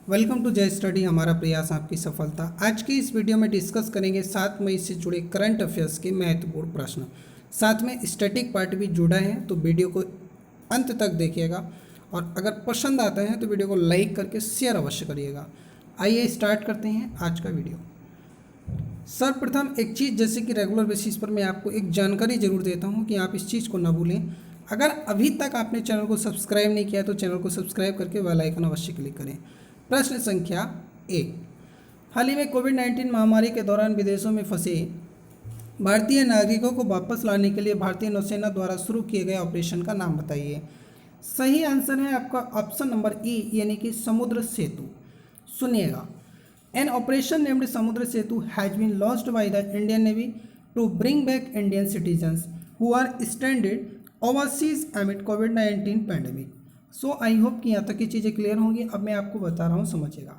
Welcome to जय study, हमारा प्रयास आपकी सफलता। आज की इस वीडियो में डिस्कस करेंगे 7 मई से जुड़े करंट अफेयर्स के महत्वपूर्ण प्रश्न। साथ में स्टैटिक पार्ट भी जुड़ा है, तो वीडियो को अंत तक देखिएगा और अगर पसंद आता है तो वीडियो को लाइक करके शेयर अवश्य करिएगा। आइए स्टार्ट करते हैं आज का वीडियो। सर्वप्रथम एक चीज़, जैसे कि रेगुलर बेसिस पर मैं आपको एक जानकारी जरूर देता हूँ कि आप इस चीज़ को ना भूलें। अगर अभी तक आपने चैनल को सब्सक्राइब नहीं किया तो चैनल को सब्सक्राइब करके बेल आइकन अवश्य क्लिक करें। प्रश्न संख्या 1। हाल ही में कोविड-19 महामारी के दौरान विदेशों में फंसे भारतीय नागरिकों को वापस लाने के लिए भारतीय नौसेना द्वारा शुरू किए गए ऑपरेशन का नाम बताइए। सही आंसर है आपका ऑप्शन नंबर ई, यानी कि समुद्र सेतु। सुनिएगा, N operation named Samudra Setu has been launched by the Indian navy to bring back Indian citizens who are stranded overseas amid कोविड-19 पैंडेमिक। सो आई होप कि यहाँ तक की चीज़ें क्लियर होंगी। अब मैं आपको बता रहा हूँ, समझिएगा।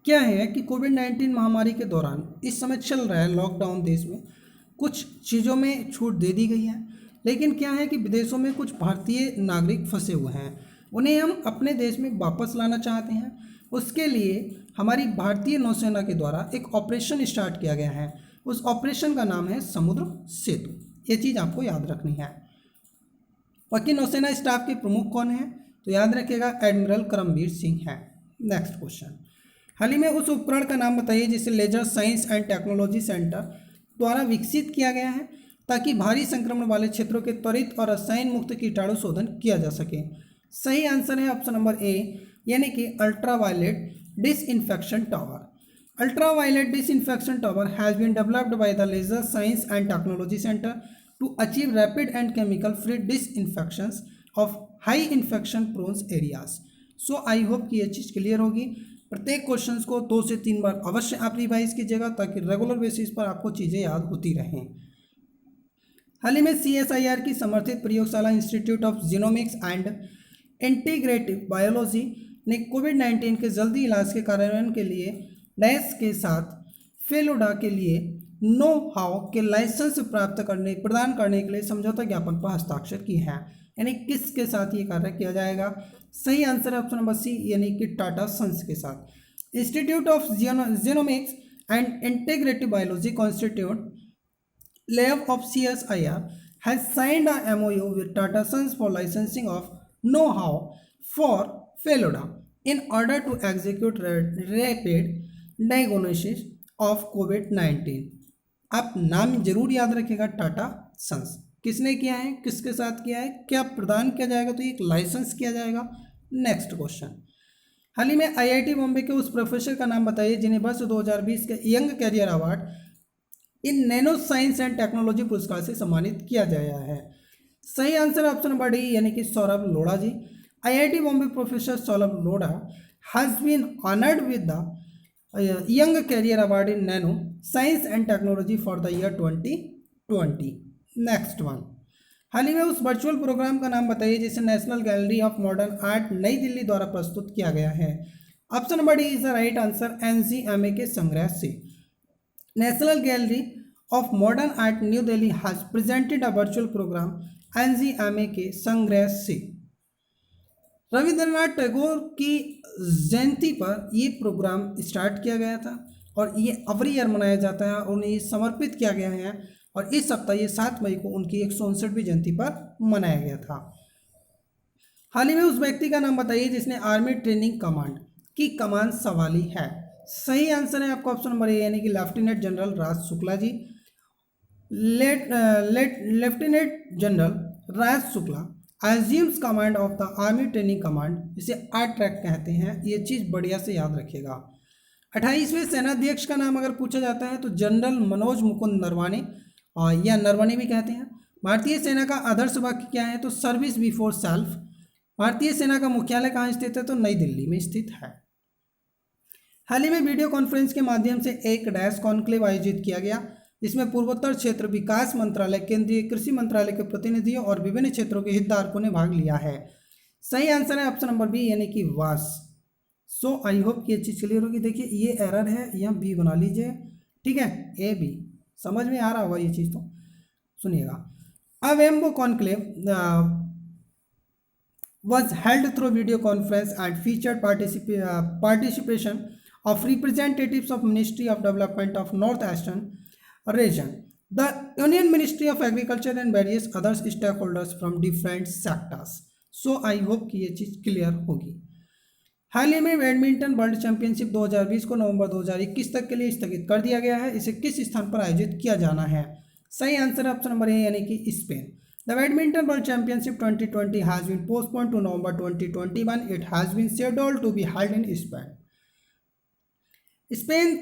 क्या है कि कोविड-19 महामारी के दौरान इस समय चल रहा है लॉकडाउन, देश में कुछ चीज़ों में छूट दे दी गई है, लेकिन क्या है कि विदेशों में कुछ भारतीय नागरिक फंसे हुए हैं, उन्हें हम अपने देश में वापस लाना चाहते हैं। उसके लिए हमारी भारतीय नौसेना के द्वारा एक ऑपरेशन स्टार्ट किया गया है। उस ऑपरेशन का नाम है समुद्र सेतु। ये चीज़ आपको याद रखनी है। बाकी नौसेना स्टाफ के प्रमुख कौन है, तो याद रखिएगा एडमिरल करमबीर सिंह है। नेक्स्ट क्वेश्चन, हाल ही में उस उपकरण का नाम बताइए जिसे laser science and technology centre द्वारा विकसित किया गया है ताकि भारी संक्रमण वाले क्षेत्रों के त्वरित और रसायन मुक्त कीटाणु शोधन किया जा सके। सही आंसर है ऑप्शन नंबर ए, यानी कि ultraviolet disinfection tower. Ultraviolet disinfection tower has been developed by the Laser Science and Technology Center to achieve rapid and chemical-free disinfections of high infection-prone areas. So I hope कि ये चीज़ clear होगी। प्रत्येक questions को 2 से 3 बार अवश्य आप revise कीजिएगा ताकि रेगुलर बेसिस पर आपको चीज़ें याद होती रहें। हाल ही में CSIR की समर्थित प्रयोगशाला institute of genomics and integrative biology ने कोविड-19 के जल्दी इलाज के कार्यान्वयन के लिए डैश के साथ फेलोडा के लिए नो हाउ के लाइसेंस प्रदान करने के लिए समझौता ज्ञापन पर हस्ताक्षर किए हैं। यानी किसके साथ ये कार्य किया जाएगा? सही आंसर है ऑप्शन नंबर सी, यानी कि टाटा सन्स के साथ। Institute of genomics and integrative biology constitute lab of CSIR has signed a MOU with Tata Sons for licensing of know-how for Feloda in order to execute rapid diagnosis of कोविड-19। आप नाम जरूर याद रखिएगा, Tata sons. किसने किया है, किसके साथ किया है, क्या प्रदान किया जाएगा, तो एक लाइसेंस किया जाएगा। नेक्स्ट क्वेश्चन, हाल ही में IIT बॉम्बे के उस प्रोफेसर का नाम बताइए जिन्हें वर्ष 2020 के young career award in nano science and technology पुरस्कार से सम्मानित किया गया है। सही आंसर ऑप्शन नंबर डी, यानी कि Saurabh Lodha ji. IIT Bombay professor Saurabh Lodha has been honoured with the young career award in nano science and technology for the year 2020। Next one, हाल ही में उस वर्चुअल प्रोग्राम का नाम बताइए जिसे national gallery of modern art नई दिल्ली द्वारा प्रस्तुत किया गया है। Option number D is the right answer, NCMA के संग्रह से। National gallery of modern art new Delhi has presented a virtual programme NCMA के संग्रह से। रविंद्रनाथ टैगोर की जयंती पर ये प्रोग्राम स्टार्ट किया गया था और ये एवरी ईयर मनाया जाता है और उन्हें समर्पित किया गया है। और इस सप्ताह ये 7 मई को उनकी 159वीं जयंती पर मनाया गया था। हाल ही में उस व्यक्ति का नाम बताइए जिसने आर्मी ट्रेनिंग कमांड की कमान संभाली है। सही आंसर है आपका ऑप्शन नंबर ए, यानी कि lieutenant general Raj Shukla ji. Lieutenant general Raj Shukla assumes command of the army training command, इसे ARTRAC कहते हैं। ये चीज़ बढ़िया से याद रखिएगा। 28वें सेनाध्यक्ष का नाम अगर पूछा जाता है तो जनरल मनोज मुकुंद नरवाने, और या नरवणे भी कहते हैं। भारतीय सेना का आदर्श वाक्य क्या है, तो सर्विस बिफोर सेल्फ। भारतीय सेना का मुख्यालय कहाँ स्थित है, तो नई दिल्ली में स्थित है। हाल ही में वीडियो कॉन्फ्रेंस के माध्यम से एक डैश कॉन्क्लेव आयोजित किया गया जिसमें पूर्वोत्तर क्षेत्र विकास मंत्रालय, केंद्रीय कृषि मंत्रालय के प्रतिनिधियों और विभिन्न क्षेत्रों के हितधारकों ने भाग लिया है। सही आंसर है ऑप्शन नंबर बी, यानी कि वास। सो आई होप कि ये चीज़ क्लियर होगी। देखिए ये एरर है, यहाँ बी बना लीजिए, ठीक है, ए बी। समझ में आ रहा होगा ये चीज़, तो सुनिएगा। अवेम्बो conclave was held through video conference and featured participation of representatives of Ministry of Development of Northeastern region, the Union Ministry of Agriculture and various other stakeholders from different sectors. So I hope कि ये चीज़ clear होगी। हाल ही में badminton world championship 2020 को नवंबर 2021 तक के लिए स्थगित कर दिया गया है। इसे किस स्थान पर आयोजित किया जाना है? सही आंसर ऑप्शन नंबर ए यानी कि Spain. The badminton world championship 2020 has been postponed to November 2021। It has been scheduled to be held in Spain. Spain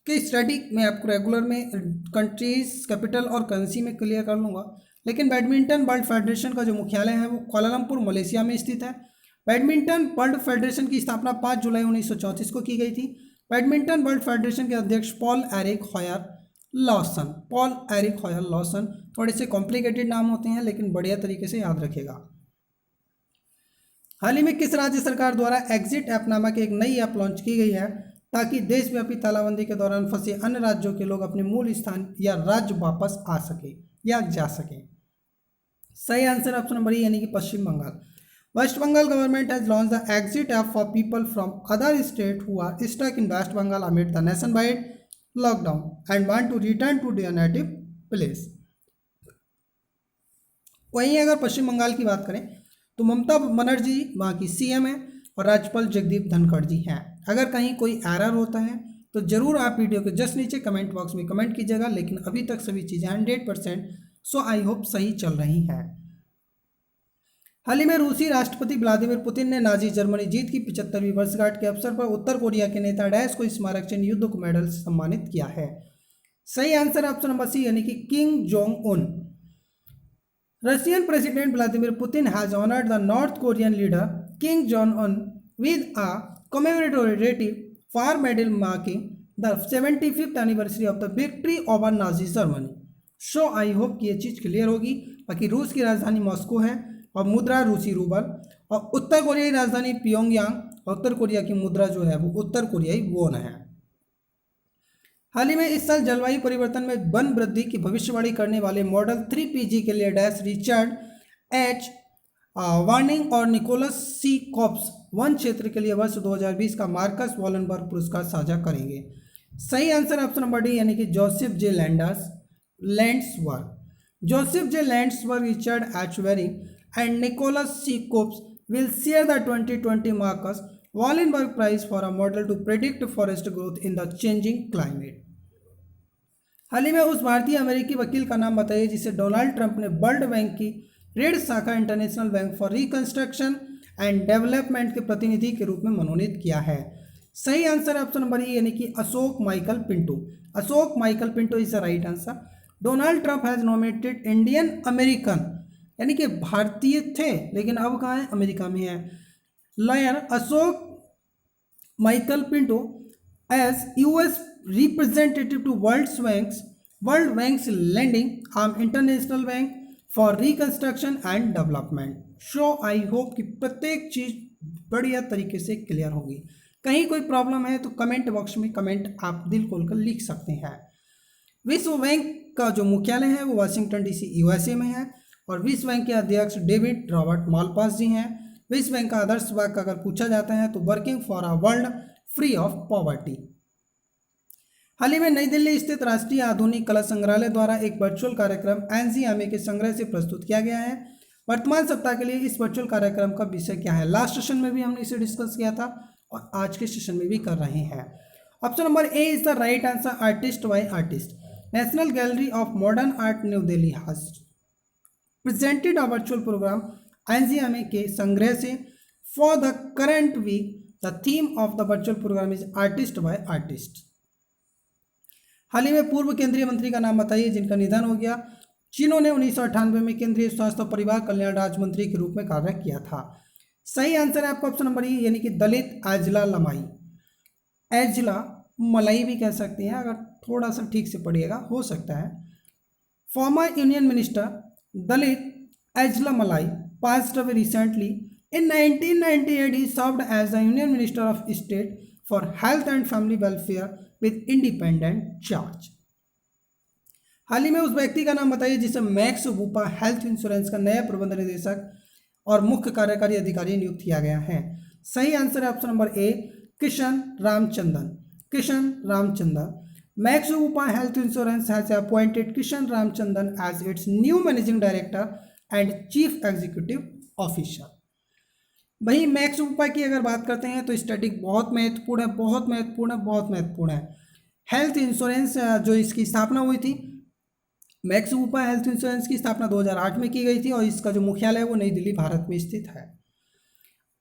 की स्टडी मैं आपको रेगुलर में कंट्रीज, कैपिटल और करेंसी में क्लियर कर लूँगा, लेकिन बैडमिंटन वर्ल्ड फेडरेशन का जो मुख्यालय है वो कुआलालंपुर मलेशिया में स्थित है। बैडमिंटन वर्ल्ड फेडरेशन की स्थापना 5 जुलाई 1934 को की गई थी। बैडमिंटन वर्ल्ड फेडरेशन के अध्यक्ष Paul Eric Hoyer Larsen. Paul Eric Hoyer Larsen, थोड़े से कॉम्प्लिकेटेड नाम होते हैं लेकिन बढ़िया तरीके से याद रखेगा। हाल ही में किस राज्य सरकार द्वारा एग्जिट ऐप नामक एक नई ऐप लॉन्च की गई है ताकि देशव्यापी तालाबंदी के दौरान फंसे अन्य राज्यों के लोग अपने मूल स्थान या राज्य वापस आ सके या जा सके? सही आंसर ऑप्शन नंबर ए यानी कि पश्चिम Bengal. West Bengal government has launched the exit app for people from other states who are stuck in West Bengal amid the nationwide lockdown and want to return to their native place. वहीं अगर पश्चिम बंगाल की बात करें तो ममता बनर्जी वहाँ की CM है और राज्यपाल जगदीप धनखड़ जी हैं। अगर कहीं कोई एरर होता है तो ज़रूर आप वीडियो के जस्ट नीचे कमेंट बॉक्स में कमेंट कीजिएगा, लेकिन अभी तक सभी चीज़ें 100% सो आई होप सही चल रही हैं। हाल ही में रूसी राष्ट्रपति व्लादिमीर पुतिन ने नाजी जर्मनी जीत की 75वीं वर्षगांठ के अवसर पर उत्तर कोरिया के नेता डैश को स्मारक चिन्ह युद्ध मेडल से सम्मानित किया है। सही आंसर ऑप्शन नंबर सी यानी कि king Jong Un. Russian president Vladimir Putin has honoured the north Korean leader king Jong Un with a commemorative war medal marking the 75th anniversary of the victory over Nazi Germany. So I hope कि ये चीज़ clear होगी। बाकी रूस की राजधानी Moscow है और मुद्रा रूसी रूबल, और उत्तर कोरियाई राजधानी पियोंगयांग और उत्तर कोरिया की मुद्रा जो है वो उत्तर कोरियाई वोन है। हाल ही में इस साल जलवायु परिवर्तन में वन वृद्धि की भविष्यवाणी करने वाले मॉडल 3PG के लिए डैश रिचर्ड एच वार्निंग और निकोलस सी कॉप्स वन क्षेत्र के लिए वर्ष 2020 का मार्कस वॉलनबर्ग पुरस्कार साझा करेंगे। सही आंसर ऑप्शन नंबर डी यानी कि Joseph J Landsberg. Joseph J Landsberg, Richard H Waring and Nicholas C Coops will share the 2020 Marcus Wallenberg Prize for a model to predict forest growth in the changing climate. हाल ही में उस भारतीय अमेरिकी वकील का नाम बताइए जिसे डोनाल्ड ट्रंप ने वर्ल्ड बैंक की ऋण शाखा international bank for reconstruction and development के प्रतिनिधि के रूप में मनोनीत किया है। सही आंसर ऑप्शन नंबर ए यानी कि Ashok Michael Pinto. Ashok Michael Pinto is the right answer. Donald Trump has nominated Indian American यानी कि भारतीय थे लेकिन अब कहाँ है, अमेरिका में है, lawyer Ashok Michael Pinto as US representative to world bank's lending arm international bank for reconstruction and development. So I hope कि प्रत्येक चीज़ बढ़िया तरीके से क्लियर होगी। कहीं कोई प्रॉब्लम है तो कमेंट बॉक्स में कमेंट आप दिल खोलकर लिख सकते हैं। विश्व बैंक का जो मुख्यालय है वो वाशिंगटन डीसी यूएसए में है और विश्व बैंक के अध्यक्ष डेविड रॉबर्ट मालपास जी हैं। विश्व बैंक का आदर्श वाक्य अगर पूछा जाता है तो working for a world free of poverty. हाल ही में नई दिल्ली स्थित राष्ट्रीय आधुनिक कला संग्रहालय द्वारा एक वर्चुअल कार्यक्रम एनजीएमए के संग्रह से प्रस्तुत किया गया है। वर्तमान सप्ताह के लिए इस वर्चुअल कार्यक्रम का विषय क्या है? लास्ट सेशन में भी हमने इसे डिस्कस किया था और आज के सेशन में भी कर रहे हैं। Option number A is the right answer, artist by artist. National gallery of modern art new Delhi has presented a virtual programme NGMA के संग्रह से for the current week. The theme of the virtual programme is artist by artist. हाल ही में पूर्व केंद्रीय मंत्री का नाम बताइए जिनका निधन हो गया, जिन्होंने 1998 में केंद्रीय स्वास्थ्य और परिवार कल्याण राज्य मंत्री के रूप में कार्य किया था। सही आंसर है आपका ऑप्शन नंबर ए यानी कि दलित एजला लमाई। एजला मलाई भी कह सकते हैं, अगर थोड़ा सा ठीक से पढ़िएगा हो सकता है। फॉर्मर यूनियन मिनिस्टर दलित एजला मलाई passed away recently. In 1998, he served as the Union Minister of State for Health and Family Welfare with independent charge. हाल ही में उस व्यक्ति का नाम बताइए जिसे मैक्स वूपा हेल्थ इंश्योरेंस का नया प्रबंध निदेशक और मुख्य कार्यकारी अधिकारी नियुक्त किया गया है? सही आंसर है option number A, Kishan Ramachandran. Kishan Ramachandran. Max Upa Health Insurance has appointed Kishan Ramchandran as its new managing director and chief executive officer। वही मैक्स उपा की अगर बात करते हैं तो स्टैटिक बहुत महत्वपूर्ण है, बहुत महत्वपूर्ण है, बहुत महत्वपूर्ण है। हेल्थ इंश्योरेंस जो इसकी स्थापना हुई थी, मैक्स उपा हेल्थ इंश्योरेंस की स्थापना 2008 में की गई थी और इसका जो मुख्यालय है वो नई दिल्ली भारत में स्थित है।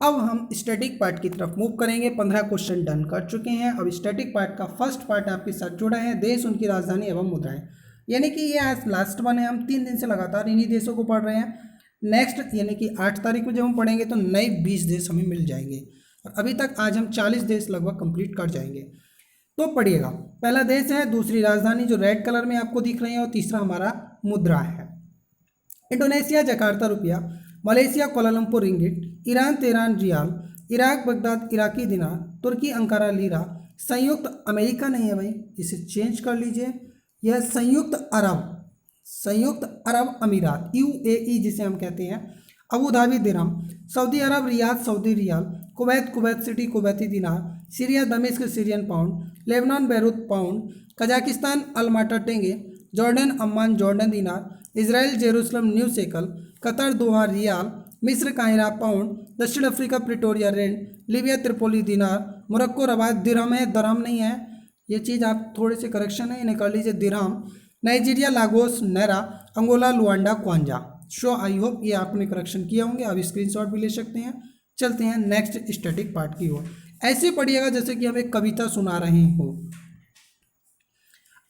अब हम स्टैटिक पार्ट की तरफ मूव करेंगे। 15 क्वेश्चन डन कर चुके हैं। अब स्टैटिक पार्ट का फर्स्ट पार्ट आपके साथ जुड़ा है, देश, उनकी राजधानी एवं मुद्राएं। यानी कि ये आज लास्ट वन है, हम 3 दिन से लगातार इन्हीं देशों को पढ़ रहे हैं। नेक्स्ट यानी कि 8 तारीख को जब हम पढ़ेंगे तो नए 20 देश हमें मिल जाएंगे और अभी तक आज हम 40 देश लगभग कंप्लीट कर जाएंगे। तो पढ़िएगा, पहला देश है, दूसरी राजधानी जो रेड कलर में आपको दिख रही है, और तीसरा हमारा मुद्रा है। इंडोनेशिया जकार्ता रुपया, Malaysia Kuala Lumpur ringgit, Iran Tehran rial, Iraq Baghdad Iraqi dinar, तुर्की अंकारा लीरा, संयुक्त अमेरिका नहीं है भाई, इसे चेंज कर लीजिए, यह संयुक्त अरब अमीरात UAE जिसे हम कहते हैं, अबू धाबी दिरहम, सऊदी अरब Riyadh Saudi riyal, Kuwait city Kuwaiti dinar, Syria दमिश्क Syrian pound, Lebanon Beirut pound, Kazakhstan Almaty tenge, Jordan Amman Jordan dinar, Israel Jerusalem new shekel, Qatar Doha riyal, मिस्र काहिरा pound, दक्षिण Africa Pretoria rand, Libya Tripoli dinar, Morocco Rabat dirham है, दरहम नहीं है, ये चीज़ आप थोड़े से करेक्शन है, इन्हें कर लीजिए dirham, Nigeria Lagos naira, Angola Luanda kwanza. So I hope ये आपने करेक्शन किया होंगे, आप स्क्रीनशॉट भी ले सकते हैं। चलते हैं नेक्स्ट स्टैटिक पार्ट की ओर। ऐसे पढ़िएगा जैसे कि हम एक कविता सुना रहे हो।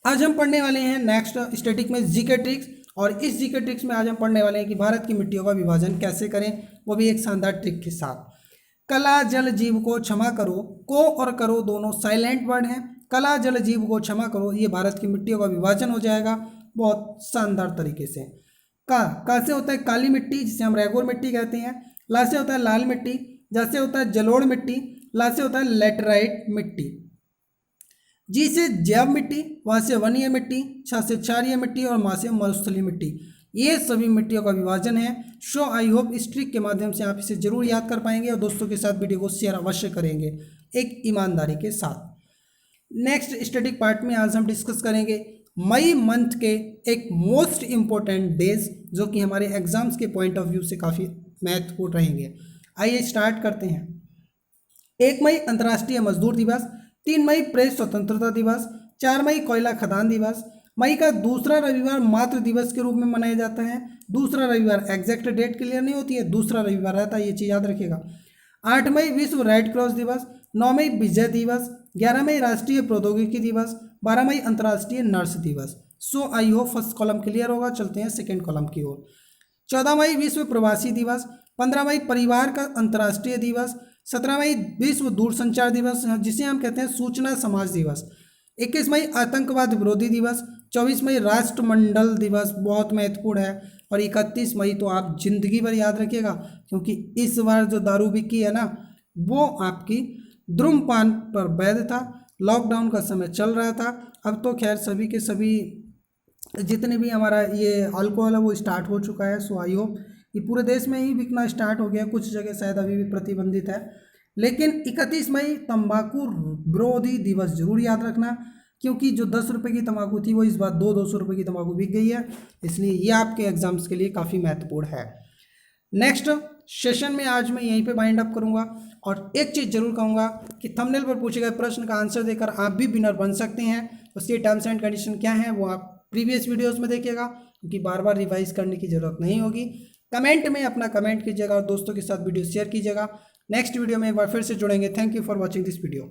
आज हम पढ़ने वाले हैं नेक्स्ट स्टैटिक में जीके ट्रिक्स, और इस जीके ट्रिक्स में आज हम पढ़ने वाले हैं कि भारत की मिट्टियों का विभाजन कैसे करें, वो भी एक शानदार ट्रिक के साथ। कला जल जीव को क्षमा करो, को और करो दोनों साइलेंट वर्ड हैं। कला जल जीव को क्षमा करो, ये भारत की मिट्टियों का विभाजन हो जाएगा बहुत शानदार तरीके से। का से होता है काली मिट्टी जिसे हम रेगोर मिट्टी कहते हैं, ला से होता है लाल मिट्टी, जैसे होता है जलोढ़ मिट्टी, ला से होता है लेटराइट मिट्टी, जी से जैव मिट्टी, वहाँ से वनीय मिट्टी, छा से क्षारीय मिट्टी और माँ से मरुस्थलीय मिट्टी। ये सभी मिट्टियों का विभाजन है। शो आई होप इस ट्रिक के माध्यम से आप इसे जरूर याद कर पाएंगे और दोस्तों के साथ वीडियो को शेयर अवश्य करेंगे एक ईमानदारी के साथ। नेक्स्ट स्टैटिक पार्ट में आज हम डिस्कस करेंगे मई मंथ के एक मोस्ट इम्पोर्टेंट डेज जो कि हमारे एग्जाम्स के पॉइंट ऑफ व्यू से काफ़ी महत्वपूर्ण रहेंगे। आइए स्टार्ट करते हैं। 1 मई अंतर्राष्ट्रीय मजदूर दिवस, 3 मई प्रेस स्वतंत्रता दिवस, 4 मई कोयला खदान दिवस, मई का दूसरा रविवार मातृ दिवस के रूप में मनाया जाता है। दूसरा रविवार एग्जैक्ट डेट क्लियर नहीं होती है, दूसरा रविवार रहता है, ये चीज़ याद रखिएगा। 8 मई विश्व रेड क्रॉस दिवस, 9 मई विजय दिवस, 11 मई राष्ट्रीय प्रौद्योगिकी दिवस, 12 मई अंतर्राष्ट्रीय नर्स दिवस। So I hope first column clear होगा। चलते हैं सेकेंड कॉलम की ओर। 14 मई विश्व प्रवासी दिवस, 15 मई परिवार का अंतर्राष्ट्रीय दिवस, 17 मई विश्व दूरसंचार दिवस जिसे हम कहते हैं सूचना समाज दिवस, 21 मई आतंकवाद विरोधी दिवस, 24 मई राष्ट्रमंडल दिवस बहुत महत्वपूर्ण है, और 31 मई तो आप जिंदगी भर याद रखिएगा क्योंकि इस बार जो दारू बिकी है ना वो आपकी धूम्रपान पर वैध था। लॉकडाउन का समय चल रहा था, अब तो खैर सभी के सभी जितने भी हमारा ये अल्कोहल है वो स्टार्ट हो चुका है। सो आई होप ये पूरे देश में ही बिकना स्टार्ट हो गया, कुछ जगह शायद अभी भी प्रतिबंधित है। लेकिन 31 मई तंबाकू विरोधी दिवस जरूर याद रखना क्योंकि जो 10 रुपये की तंबाकू थी वो इस बार 200 रुपये की तंबाकू बिक गई है, इसलिए ये आपके एग्जाम्स के लिए काफ़ी महत्वपूर्ण है। नेक्स्ट सेशन में आज मैं यहीं पे बाइंड अप करूंगा और एक चीज़ जरूर कहूँगा कि थंबनेल पर पूछे गए प्रश्न का आंसर देकर आप भी विनर बन सकते हैं। उसके टर्म्स एंड कंडीशन क्या है वो आप प्रीवियस वीडियोस में देखिएगा क्योंकि बार बार रिवाइज करने की ज़रूरत नहीं होगी। कमेंट में अपना कमेंट कीजिएगा और दोस्तों के साथ वीडियो शेयर कीजिएगा। नेक्स्ट वीडियो में एक बार फिर से जुड़ेंगे। Thank you for watching this video.